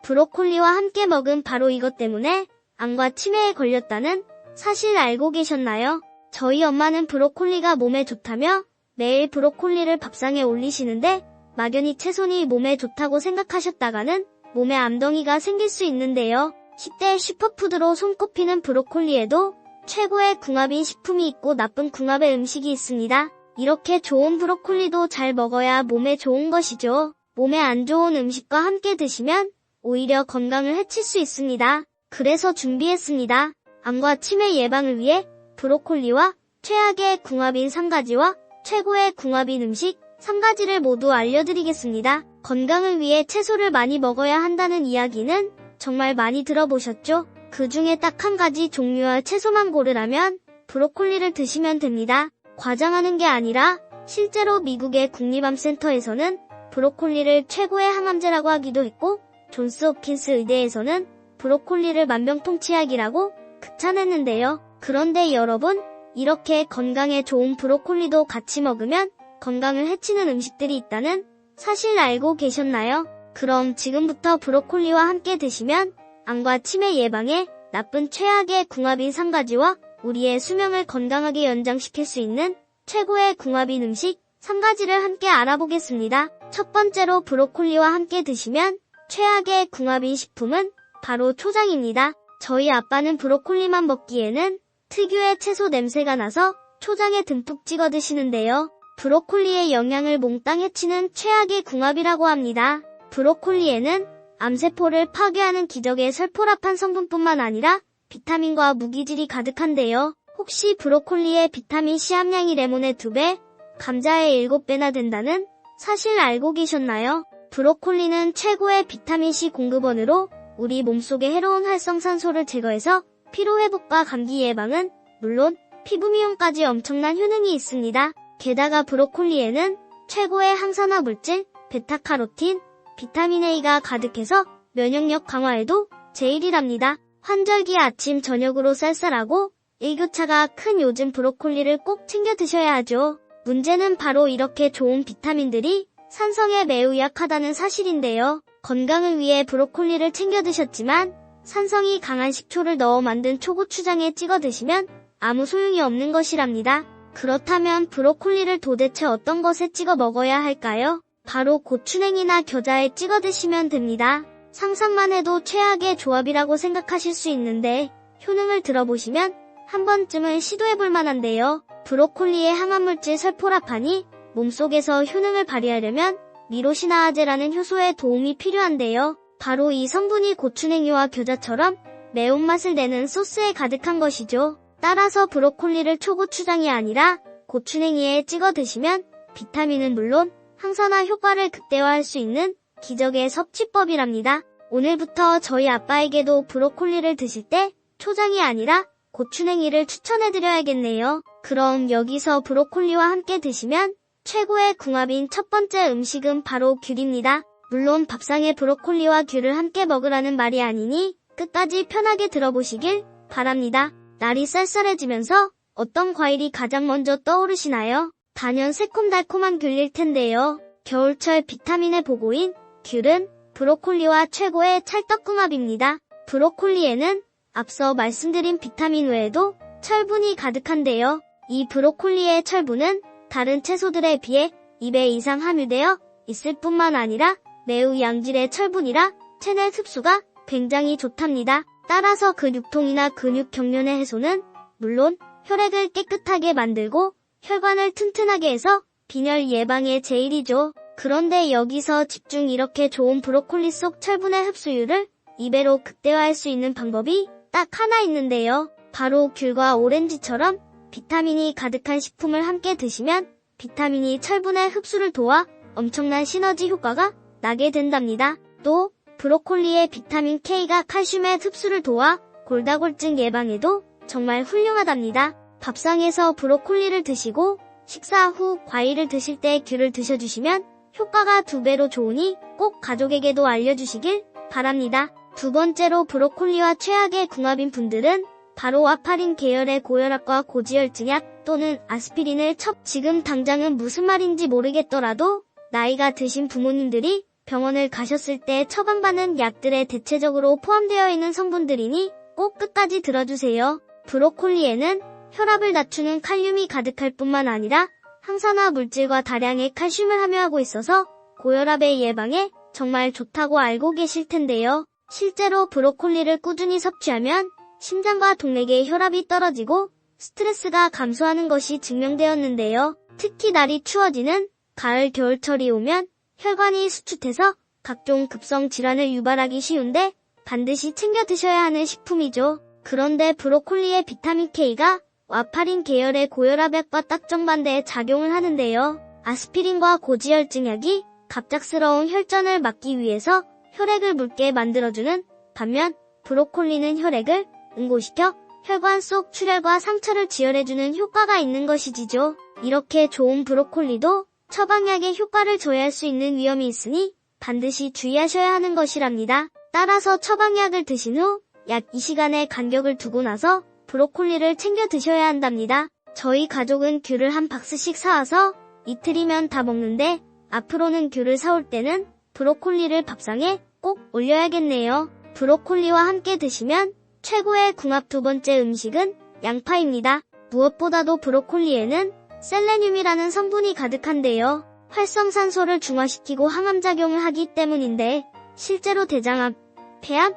브로콜리와 함께 먹은 바로 이것 때문에 암과 치매에 걸렸다는 사실 알고 계셨나요? 저희 엄마는 브로콜리가 몸에 좋다며 매일 브로콜리를 밥상에 올리시는데 막연히 채소니 몸에 좋다고 생각하셨다가는 몸에 암덩이가 생길 수 있는데요. 10대 슈퍼푸드로 손꼽히는 브로콜리에도 최고의 궁합인 식품이 있고 나쁜 궁합의 음식이 있습니다. 이렇게 좋은 브로콜리도 잘 먹어야 몸에 좋은 것이죠. 몸에 안 좋은 음식과 함께 드시면 오히려 건강을 해칠 수 있습니다. 그래서 준비했습니다. 암과 치매 예방을 위해 브로콜리와 최악의 궁합인 3가지와 최고의 궁합인 음식 3가지를 모두 알려드리겠습니다. 건강을 위해 채소를 많이 먹어야 한다는 이야기는 정말 많이 들어보셨죠? 그 중에 딱 한 가지 종류와 채소만 고르라면 브로콜리를 드시면 됩니다. 과장하는 게 아니라 실제로 미국의 국립암센터에서는 브로콜리를 최고의 항암제라고 하기도 했고 존스 홉킨스 의대에서는 브로콜리를 만병통치약이라고 극찬했는데요. 그런데 여러분, 이렇게 건강에 좋은 브로콜리도 같이 먹으면 건강을 해치는 음식들이 있다는 사실 알고 계셨나요? 그럼 지금부터 브로콜리와 함께 드시면 암과 치매 예방에 나쁜 최악의 궁합인 3가지와 우리의 수명을 건강하게 연장시킬 수 있는 최고의 궁합인 음식 3가지를 함께 알아보겠습니다. 첫 번째로 브로콜리와 함께 드시면 최악의 궁합인 식품은 바로 초장입니다. 저희 아빠는 브로콜리만 먹기에는 특유의 채소 냄새가 나서 초장에 듬뿍 찍어 드시는데요. 브로콜리의 영양을 몽땅 해치는 최악의 궁합이라고 합니다. 브로콜리에는 암세포를 파괴하는 기적의 설포라판 성분뿐만 아니라 비타민과 무기질이 가득한데요. 혹시 브로콜리의 비타민C 함량이 레몬의 2배, 감자의 7배나 된다는 사실 알고 계셨나요? 브로콜리는 최고의 비타민C 공급원으로 우리 몸속의 해로운 활성산소를 제거해서 피로회복과 감기 예방은 물론 피부 미용까지 엄청난 효능이 있습니다. 게다가 브로콜리에는 최고의 항산화 물질, 베타카로틴, 비타민 A가 가득해서 면역력 강화에도 제일이랍니다. 환절기 아침 저녁으로 쌀쌀하고 일교차가 큰 요즘 브로콜리를 꼭 챙겨 드셔야 하죠. 문제는 바로 이렇게 좋은 비타민들이 산성에 매우 약하다는 사실인데요. 건강을 위해 브로콜리를 챙겨 드셨지만 산성이 강한 식초를 넣어 만든 초고추장에 찍어 드시면 아무 소용이 없는 것이랍니다. 그렇다면 브로콜리를 도대체 어떤 것에 찍어 먹어야 할까요? 바로 고추냉이나 겨자에 찍어 드시면 됩니다. 상상만 해도 최악의 조합이라고 생각하실 수 있는데 효능을 들어보시면 한 번쯤은 시도해볼 만한데요. 브로콜리의 항암물질 설포라판이 몸속에서 효능을 발휘하려면 미로시나아제라는 효소의 도움이 필요한데요. 바로 이 성분이 고추냉이와 겨자처럼 매운맛을 내는 소스에 가득한 것이죠. 따라서 브로콜리를 초고추장이 아니라 고추냉이에 찍어 드시면 비타민은 물론 항산화 효과를 극대화할 수 있는 기적의 섭취법이랍니다. 오늘부터 저희 아빠에게도 브로콜리를 드실 때 초장이 아니라 고추냉이를 추천해드려야겠네요. 그럼 여기서 브로콜리와 함께 드시면 최고의 궁합인 첫 번째 음식은 바로 귤입니다. 물론 밥상에 브로콜리와 귤을 함께 먹으라는 말이 아니니 끝까지 편하게 들어보시길 바랍니다. 날이 쌀쌀해지면서 어떤 과일이 가장 먼저 떠오르시나요? 단연 새콤달콤한 귤일 텐데요. 겨울철 비타민의 보고인 귤은 브로콜리와 최고의 찰떡궁합입니다. 브로콜리에는 앞서 말씀드린 비타민 외에도 철분이 가득한데요. 이 브로콜리의 철분은 다른 채소들에 비해 2배 이상 함유되어 있을 뿐만 아니라 매우 양질의 철분이라 체내 흡수가 굉장히 좋답니다. 따라서 근육통이나 근육 경련의 해소는 물론 혈액을 깨끗하게 만들고 혈관을 튼튼하게 해서 빈혈 예방에 제일이죠. 그런데 여기서 집중 이렇게 좋은 브로콜리 속 철분의 흡수율을 2배로 극대화할 수 있는 방법이 딱 하나 있는데요. 바로 귤과 오렌지처럼 비타민이 가득한 식품을 함께 드시면 비타민이 철분의 흡수를 도와 엄청난 시너지 효과가 나게 된답니다. 또 브로콜리의 비타민 K가 칼슘의 흡수를 도와 골다공증 예방에도 정말 훌륭하답니다. 밥상에서 브로콜리를 드시고 식사 후 과일을 드실 때 귤을 드셔주시면 효과가 2배로 좋으니 꼭 가족에게도 알려주시길 바랍니다. 두 번째로 브로콜리와 최악의 궁합인 분들은 바로 와파린 계열의 고혈압과 고지혈증약 또는 아스피린을 지금 당장은 무슨 말인지 모르겠더라도 나이가 드신 부모님들이 병원을 가셨을 때 처방받는 약들에 대체적으로 포함되어 있는 성분들이니 꼭 끝까지 들어주세요. 브로콜리에는 혈압을 낮추는 칼륨이 가득할 뿐만 아니라 항산화 물질과 다량의 칼슘을 함유하고 있어서 고혈압의 예방에 정말 좋다고 알고 계실 텐데요. 실제로 브로콜리를 꾸준히 섭취하면 심장과 동맥의 혈압이 떨어지고 스트레스가 감소하는 것이 증명되었는데요. 특히 날이 추워지는 가을, 겨울철이 오면 혈관이 수축해서 각종 급성 질환을 유발하기 쉬운데 반드시 챙겨 드셔야 하는 식품이죠. 그런데 브로콜리의 비타민 K가 와파린 계열의 고혈압약과 딱 정반대의 작용을 하는데요. 아스피린과 고지혈증약이 갑작스러운 혈전을 막기 위해서 혈액을 묽게 만들어주는 반면 브로콜리는 혈액을 응고시켜 혈관 속 출혈과 상처를 지혈해주는 효과가 있는 것이지요. 이렇게 좋은 브로콜리도 처방약의 효과를 저해할 수 있는 위험이 있으니 반드시 주의하셔야 하는 것이랍니다. 따라서 처방약을 드신 후 약 2시간의 간격을 두고 나서 브로콜리를 챙겨 드셔야 한답니다. 저희 가족은 귤을 한 박스씩 사와서 이틀이면 다 먹는데 앞으로는 귤을 사올 때는 브로콜리를 밥상에 꼭 올려야겠네요. 브로콜리와 함께 드시면 최고의 궁합 두 번째 음식은 양파입니다. 무엇보다도 브로콜리에는 셀레늄이라는 성분이 가득한데요. 활성산소를 중화시키고 항암작용을 하기 때문인데 실제로 대장암, 폐암,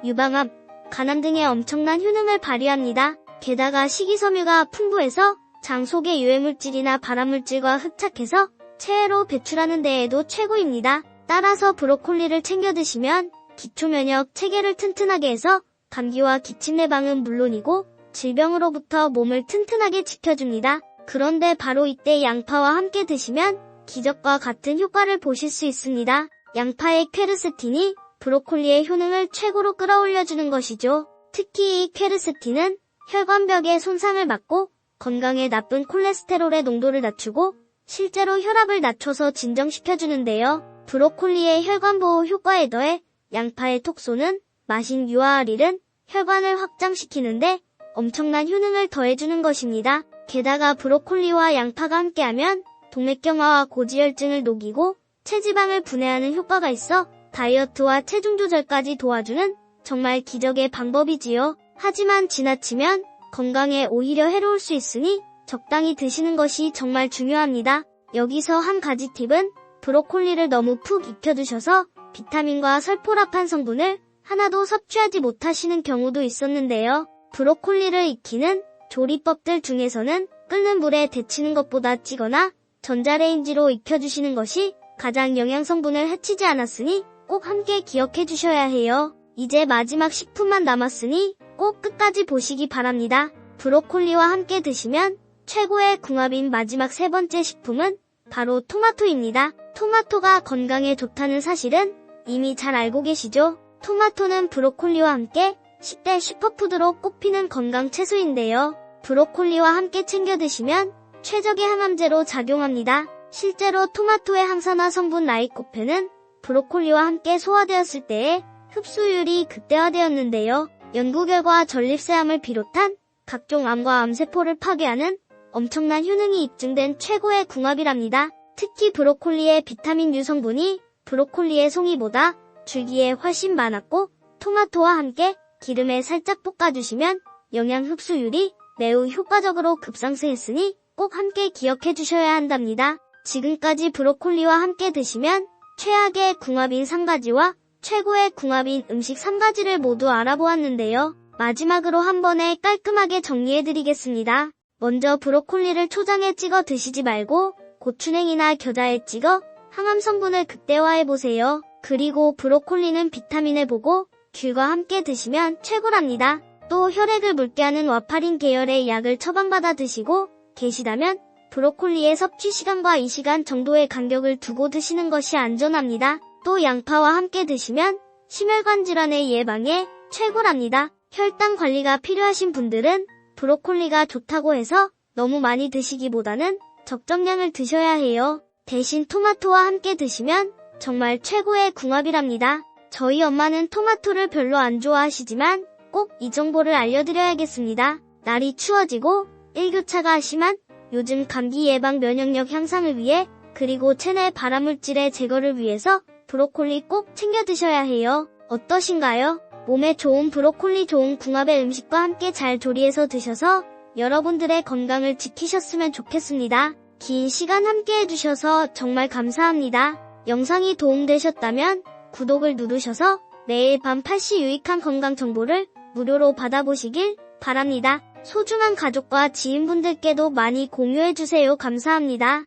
유방암, 간암 등의 엄청난 효능을 발휘합니다. 게다가 식이섬유가 풍부해서 장 속의 유해물질이나 발암물질과 흡착해서 체외로 배출하는 데에도 최고입니다. 따라서 브로콜리를 챙겨 드시면 기초면역 체계를 튼튼하게 해서 감기와 기침 예방은 물론이고 질병으로부터 몸을 튼튼하게 지켜줍니다. 그런데 바로 이때 양파와 함께 드시면 기적과 같은 효과를 보실 수 있습니다. 양파의 퀘르세틴이 브로콜리의 효능을 최고로 끌어올려주는 것이죠. 특히 이 퀘르세틴은 혈관벽의 손상을 막고 건강에 나쁜 콜레스테롤의 농도를 낮추고 실제로 혈압을 낮춰서 진정시켜주는데요. 브로콜리의 혈관보호 효과에 더해 양파의 톡소는 마신 유아알일은 혈관을 확장시키는데 엄청난 효능을 더해주는 것입니다. 게다가 브로콜리와 양파가 함께하면 동맥경화와 고지혈증을 녹이고 체지방을 분해하는 효과가 있어 다이어트와 체중 조절까지 도와주는 정말 기적의 방법이지요. 하지만 지나치면 건강에 오히려 해로울 수 있으니 적당히 드시는 것이 정말 중요합니다. 여기서 한 가지 팁은 브로콜리를 너무 푹 익혀두셔서 비타민과 설포라판 성분을 하나도 섭취하지 못하시는 경우도 있었는데요. 브로콜리를 익히는 조리법들 중에서는 끓는 물에 데치는 것보다 찌거나 전자레인지로 익혀주시는 것이 가장 영양성분을 해치지 않았으니 꼭 함께 기억해 주셔야 해요. 이제 마지막 식품만 남았으니 꼭 끝까지 보시기 바랍니다. 브로콜리와 함께 드시면 최고의 궁합인 마지막 세 번째 식품은 바로 토마토입니다. 토마토가 건강에 좋다는 사실은 이미 잘 알고 계시죠? 토마토는 브로콜리와 함께 10대 슈퍼푸드로 꼽히는 건강 채소인데요. 브로콜리와 함께 챙겨 드시면 최적의 항암제로 작용합니다. 실제로 토마토의 항산화 성분 라이코펜은 브로콜리와 함께 소화되었을 때의 흡수율이 극대화되었는데요. 연구 결과 전립새암을 비롯한 각종 암과 암세포를 파괴하는 엄청난 효능이 입증된 최고의 궁합이랍니다. 특히 브로콜리의 비타민 U 성분이 브로콜리의 송이보다 줄기에 훨씬 많았고 토마토와 함께 기름에 살짝 볶아주시면 영양 흡수율이 매우 효과적으로 급상승했으니 꼭 함께 기억해 주셔야 한답니다. 지금까지 브로콜리와 함께 드시면 최악의 궁합인 3가지와 최고의 궁합인 음식 3가지를 모두 알아보았는데요. 마지막으로 한 번에 깔끔하게 정리해드리겠습니다. 먼저 브로콜리를 초장에 찍어 드시지 말고 고추냉이나 겨자에 찍어 항암 성분을 극대화해보세요. 그리고 브로콜리는 비타민을 보고 귤과 함께 드시면 최고랍니다. 또 혈액을 묽게 하는 와파린 계열의 약을 처방받아 드시고 계시다면 브로콜리의 섭취 시간과 2시간 정도의 간격을 두고 드시는 것이 안전합니다. 또 양파와 함께 드시면 심혈관 질환의 예방에 최고랍니다. 혈당 관리가 필요하신 분들은 브로콜리가 좋다고 해서 너무 많이 드시기보다는 적정량을 드셔야 해요. 대신 토마토와 함께 드시면 정말 최고의 궁합이랍니다. 저희 엄마는 토마토를 별로 안 좋아하시지만 꼭 이 정보를 알려드려야겠습니다. 날이 추워지고 일교차가 심한 요즘 감기 예방 면역력 향상을 위해 그리고 체내 발암물질의 제거를 위해서 브로콜리 꼭 챙겨 드셔야 해요. 어떠신가요? 몸에 좋은 브로콜리 좋은 궁합의 음식과 함께 잘 조리해서 드셔서 여러분들의 건강을 지키셨으면 좋겠습니다. 긴 시간 함께 해주셔서 정말 감사합니다. 영상이 도움되셨다면 구독을 누르셔서 매일 밤 8시 유익한 건강 정보를 무료로 받아보시길 바랍니다. 소중한 가족과 지인분들께도 많이 공유해주세요. 감사합니다.